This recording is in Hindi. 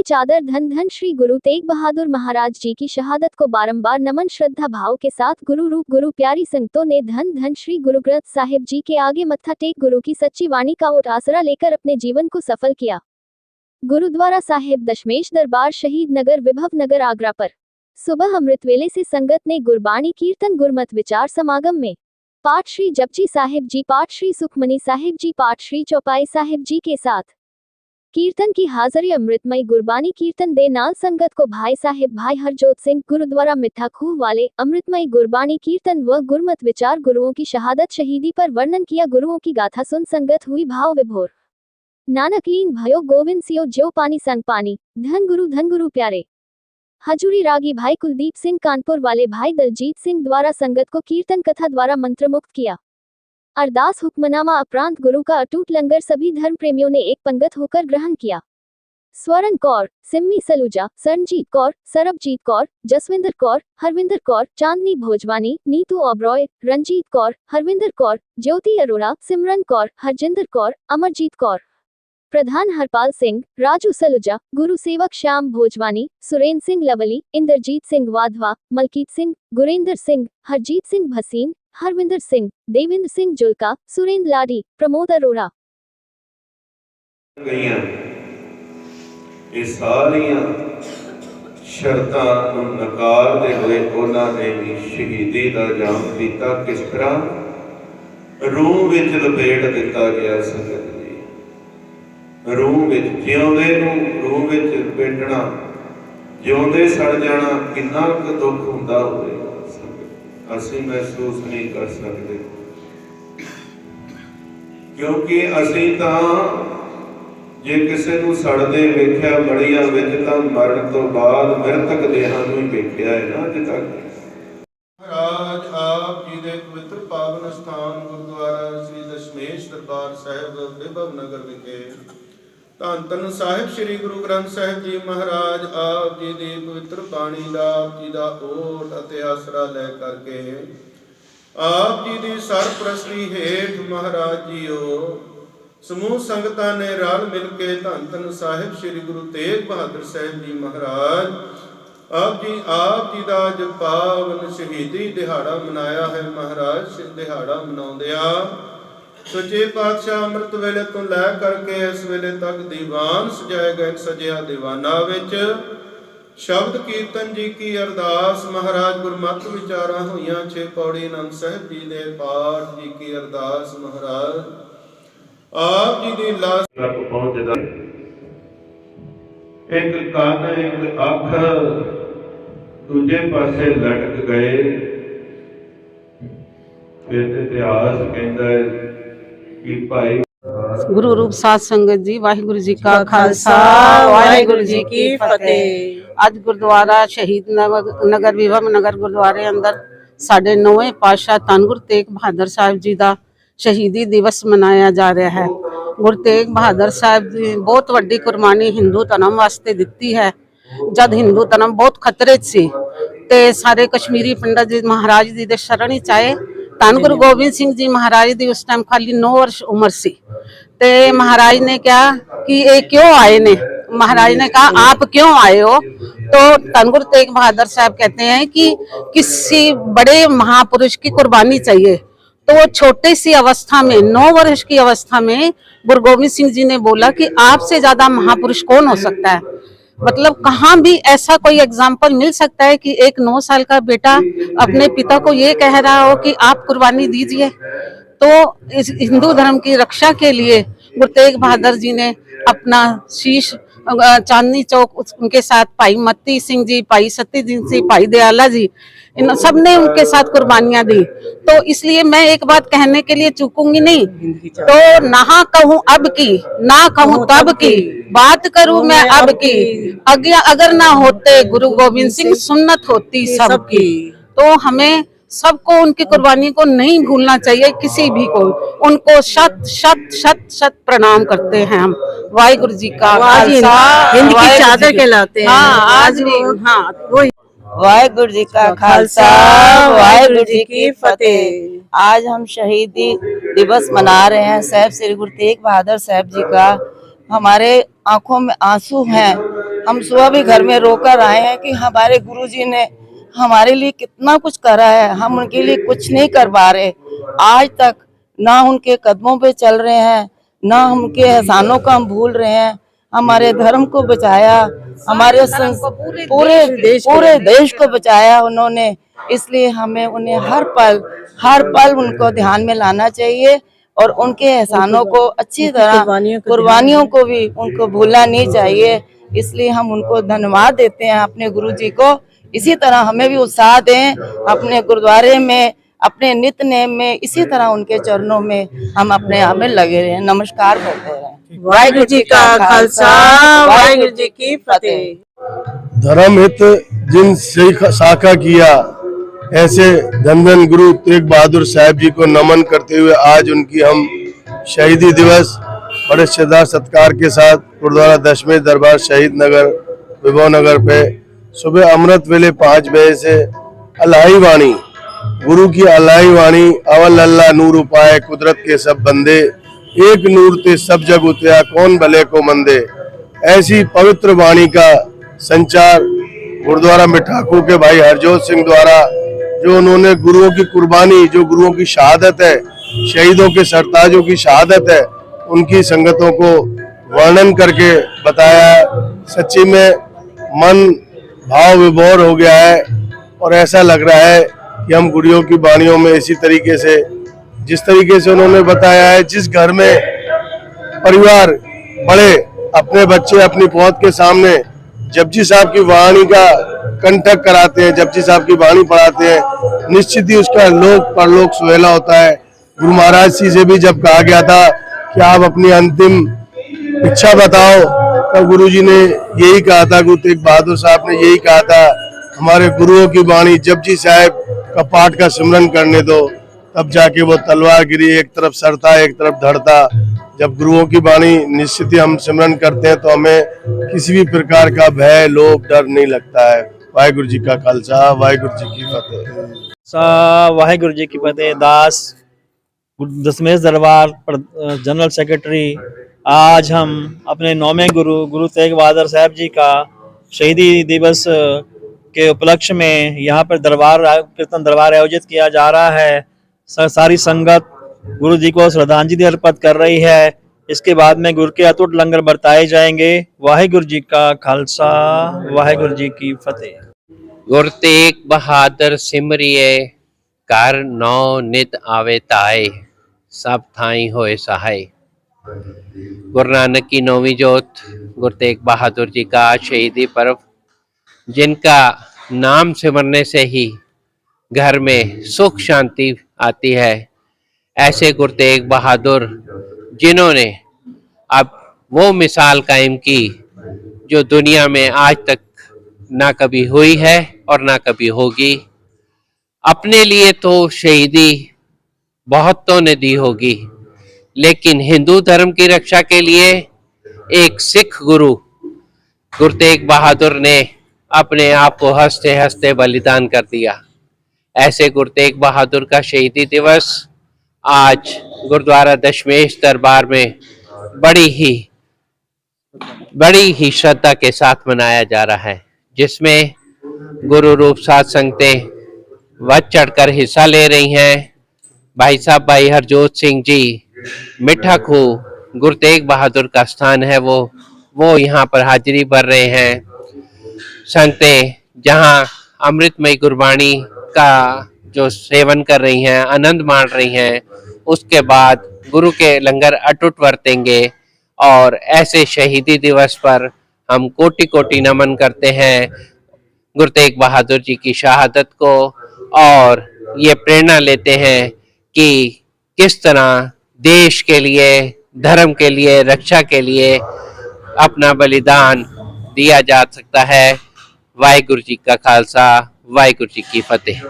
चादर धन धन श्री गुरु तेग बहादुर महाराज जी की शहादत को बारंबार नमन श्रद्धा भाव के साथ गुरु रूप गुरु प्यारी संगतों ने धन धन श्री गुरु ग्रंथ साहिब जी के आगे मत्था टेक गुरु की सच्ची वाणी का ओट आसरा लेकर अपने जीवन को सफल किया। गुरुद्वारा साहिब दशमेश दरबार शहीद नगर विभव नगर आगरा पर सुबह अमृत वेले से संगत ने गुरबाणी कीर्तन गुरमत विचार समागम में पाठ श्री जपजी साहिब जी, पाठ श्री सुखमनी साहिब जी, पाठ श्री चौपाई साहिब जी के साथ कीर्तन की हाजिरी अमृतमयी गुरबानी कीर्तन दे नाल संगत को भाई साहिब भाई हरजोत सिंह गुरुद्वारा मिठा खूह वाले अमृतमयी गुरबानी कीर्तन व गुरमत विचार गुरुओं की शहादत शहीदी पर वर्णन किया। गुरुओं की गाथा सुन संगत हुई भाव विभोर। नानक लीन भयो गोविंद सियो ज्यो पानी संग पानी, धन गुरु प्यारे। हजूरी रागी भाई कुलदीप सिंह कानपुर वाले भाई दलजीत सिंह द्वारा संगत को कीर्तन कथा द्वारा मंत्रमुक्त किया। अरदास हुक्मनामा उपरांत गुरु का अटूट लंगर सभी धर्म प्रेमियों ने एक पंगत होकर ग्रहण किया। स्वर्ण कौर, सिम्मी सलूजा, सरनजीत कौर, सरबजीत कौर, जसविंदर कौर, हरविंदर कौर, चांदनी भोजवानी, नीतू ओब्रॉय, रंजीत कौर, हरविंदर कौर, ज्योति अरोड़ा, सिमरन कौर, हरजिंदर कौर, अमरजीत कौर, प्रधान हरपाल सिंह, राजू सलूजा, गुरु सेवक श्याम भोजवानी, सुरेंद्र सिंह लवली, इंद्रजीत सिंह वाधवा, मलकीत सिंह, गुरेंद्र सिंह, हरजीत सिंह भसीन, हरविंदर सिंह, देवेंद्र सिंह जुल्का, सुरेंद्र लाडी, प्रमोद अरोड़ा। शर्तां नूं नकारदे होए उन्हां ने भी शहीदी दा जाम पीता। किस तरह रूह विच लपेट दिता गया संगत जी। रूह विच जिउंदे नूं रूह विच लपेटना, जिउंदे सड़ जाना किन्ना क दुख हुंदा होवे असीं महसूस नहीं कर सकते, क्योंकि असीं तां जे किसी नूं सड़दे वेख्या बड़ियां विच तां मरण तो बाद मृतक देहां नूं ही वेख्या है ना अज तक। महाराज आप जी दे पवित्र पावन स्थान गुरुद्वारा श्री दशमेश दरबार साहिब विभव नगर विखे धन धन साहिब श्री गुरु ग्रंथ साहिब जी महाराज आप जी दी पवित्र बाणी दा आप जी दा ओट अते आसरा लै करके आप जी दी सरप्रस्ती हेठ महाराज जीओ समूह संगतां ने रल मिल के धन धन साहिब श्री गुरु तेग बहादुर साहिब जी महाराज आप जी दा अज पावन शहीदी दिहाड़ा मनाया है। महाराज दिहाड़ा मनाउंदिया सच्चे पातशाह अमृत वेले तो लै करके इस वेले तक दीवान सजाए गए। सजिया दीवाना विच शब्द कीर्तन जी की अरदास, महाराज गुरमत विचारा हुईयां 6 पौड़ी आनंद साहिब जी दे पाठ जी की अरदास, महाराज आप जी दी लाश तक पहुंचदा। एक कान एक अख दूजे पासे लटक गए। इतिहास कहता है कि भाई गुरु रूप साध संगत जी, वाहिगुरु जी का खालसा वाहिगुरु जी की फतेह। आज गुरुद्वारा शहीद नगर विभव नगर गुरुद्वारे अंदर साढ़े 9वें पातशाह धन गुरु तेग बहादुर साहब जी का शहीदी दिवस मनाया जा रहा है। गुरु तेग बहादुर साहब जी बहुत वड्डी कुर्बानी हिंदू धर्म वास्ते दिती है। जब हिंदू धर्म बहुत खतरे सी ते सारे कश्मीरी पंडित जी महाराज जी दे शरण ही चाहे। धन गुरु गोबिंद सिंह जी महाराज दी उस टाइम खाली 9 वर्ष उम्र सी ते महाराज ने कहा कि ये क्यों आए ने। महाराज ने कहा आप क्यों आए हो? तो धन गुरु तेग बहादुर साहब कहते हैं कि किसी बड़े महापुरुष की कुर्बानी चाहिए। तो वो छोटी सी अवस्था में 9 वर्ष की अवस्था में गुरु गोबिंद सिंह जी ने बोला कि आपसे ज्यादा महापुरुष कौन हो सकता है। मतलब कहाँ भी ऐसा कोई एग्जाम्पल मिल सकता है कि एक 9 साल का बेटा अपने पिता को ये कह रहा हो कि आप कुर्बानी दीजिए। तो इस हिंदू धर्म की रक्षा के लिए गुरु तेग बहादुर जी ने अपना शीश चांदनी चौक उनके साथ भाई मत्ती सिंह जी, भाई सती सिंह, भाई दयाला जी, इन सब ने उनके साथ कुर्बानियां दी। तो इसलिए मैं एक बात कहने के लिए चूकूंगी नहीं। तो ना कहूँ अब की ना कहूँ तब की, बात करूं मैं अब की। अगर ना होते गुरु गोविंद सिंह सुन्नत होती सबकी। तो हमें सबको उनकी कुर्बानी को नहीं भूलना चाहिए, किसी भी को। उनको शत शत शत शत प्रणाम करते हैं हम। वाहिगुरु जी का खालसा हिंद की चादर कहलाते हैं। हाँ आज भी हाँ वही। वाहिगुरु जी का खालसा वाहिगुरु जी की फतेह। आज हम शहीदी दिवस मना रहे हैं साहब श्री गुरु तेग बहादुर साहब जी का। हमारे आंखों में आंसू हैं हम सुबह भी घर में रोकर आए हैं कि हमारे गुरुजी ने हमारे लिए कितना कुछ करा है, हम उनके लिए कुछ नहीं कर पा रहे। आज तक ना उनके कदमों पे चल रहे हैं, ना उनके एहसानों को हम भूल रहे हैं। हमारे धर्म को बचाया, हमारे पूरे देश को बचाया उन्होंने। इसलिए हमें उन्हें हर पल उनको ध्यान में लाना चाहिए और उनके एहसानों को अच्छी तरह, कुर्बानियों को भी उनको भूलना नहीं चाहिए। इसलिए हम उनको धन्यवाद देते हैं अपने गुरुजी को। इसी तरह हमें भी उत्साह दें अपने गुरुद्वारे में, अपने नित्य नेम में, इसी तरह उनके चरणों में हम अपने आप में लगे रहें। नमस्कार करते रहें। वाहिगुरु जी का खालसा, वाहिगुरु जी की फतेह। धर्म हित जिन शाखा किया, ऐसे धन धन गुरु तेग बहादुर साहब जी को नमन करते हुए आज उनकी हम शहीदी दिवस बड़े श्रद्धा सत्कार के साथ गुरुद्वारा दशमेश दरबार शहीद नगर विभव नगर पे सुबह अमृत वेले 5 बजे से अलाही वाणी, गुरु की अलाही वाणी, अवल अल्लाह नूर उपाय कुदरत के सब बंदे, एक नूर ते सब जग उतया कौन भले को मंदे, ऐसी पवित्र वाणी का संचार गुरुद्वारा में ठाकुर के भाई हरजोत सिंह द्वारा, जो उन्होंने गुरुओं की कुर्बानी, जो गुरुओं की शहादत है, शहीदों के सरताजों की शहादत है, उनकी संगतों को वर्णन करके बताया। सच्ची में मन भाव विभोर हो गया है और ऐसा लग रहा है कि हम गुरुओं की वाणियों में इसी तरीके से, जिस तरीके से उन्होंने बताया है, जिस घर में परिवार बड़े अपने बच्चे अपनी पौध के सामने जपजी साहब की वाणी का कंठक कराते हैं, जपजी साहब की वाणी पढ़ाते हैं, निश्चित ही उसका लोक परलोक सुहेला होता है। गुरु महाराज जी से भी जब कहा गया था कि आप अपनी अंतिम इच्छा बताओ, तब गुरुजी ने यही कहा था, गुरु तेग बहादुर साहब ने यही कहा था, हमारे गुरुओं की वाणी जपजी साहब का पाठ का सिमरन करने दो, तब जाके वो तलवार गिरी, एक तरफ सरता एक तरफ धड़ता। जब गुरुओं की वाणी निश्चित ही हम सिमरन करते हैं तो हमें किसी भी प्रकार का भय, लोभ, डर नहीं लगता है। वाहिगुरु जी का खालसा, वाहिगुरु जी की फतेह। वाहिगुरु जी की फतेह। दास दशमेश दरबार जनरल सेक्रेटरी, आज हम अपने 9वें गुरु तेग बहादुर साहब जी का शहीदी दिवस के उपलक्ष्य में यहाँ पर कीर्तन दरबार आयोजित किया जा रहा है। सारी संगत गुरु जी को श्रद्धांजलि अर्पित कर रही है। इसके बाद में गुरु के अटूट लंगर बरताए जाएंगे। वाहिगुरु जी का खालसा, वाहिगुरु जी की फतेह। गुरु तेग बहादुर सिमरिए कर नौ नित आवे ताए, सब थाई होए सहाय। गुरु नानक की 9वीं जोत, गुरु तेग बहादुर जी का शहीदी पर्व, जिनका नाम सिमरने से ही घर में सुख शांति आती है, ऐसे गुरु तेग बहादुर जिन्होंने अब वो मिसाल कायम की जो दुनिया में आज तक ना कभी हुई है और ना कभी होगी। अपने लिए तो शहीदी बहुतों ने दी होगी, लेकिन हिंदू धर्म की रक्षा के लिए एक सिख गुरु तेग बहादुर ने अपने आप को हंसते हंसते बलिदान कर दिया। ऐसे गुरु तेग बहादुर का शहीदी दिवस आज गुरुद्वारा दशमेश दरबार में बड़ी ही श्रद्धा के साथ मनाया जा रहा है, जिसमें गुरु रूप साध संगतें बढ़ चढ़कर हिस्सा ले रही हैं। भाई साहब भाई हरजोत सिंह जी मिठा खू गुरु तेग बहादुर का स्थान है, वो यहाँ पर हाजिरी भर रहे हैं। संगतें जहाँ अमृतमयी गुरबाणी का जो सेवन कर रही हैं, आनंद माण रही हैं, उसके बाद गुरु के लंगर अटूट बरतेंगे। और ऐसे शहीदी दिवस पर हम कोटि कोटि नमन करते हैं गुरु तेग बहादुर जी की शहादत को, और ये प्रेरणा लेते हैं कि किस तरह देश के लिए, धर्म के लिए, रक्षा के लिए अपना बलिदान दिया जा सकता है। वाहिगुरु जी का खालसा, वाहिगुरु जी की फतेह।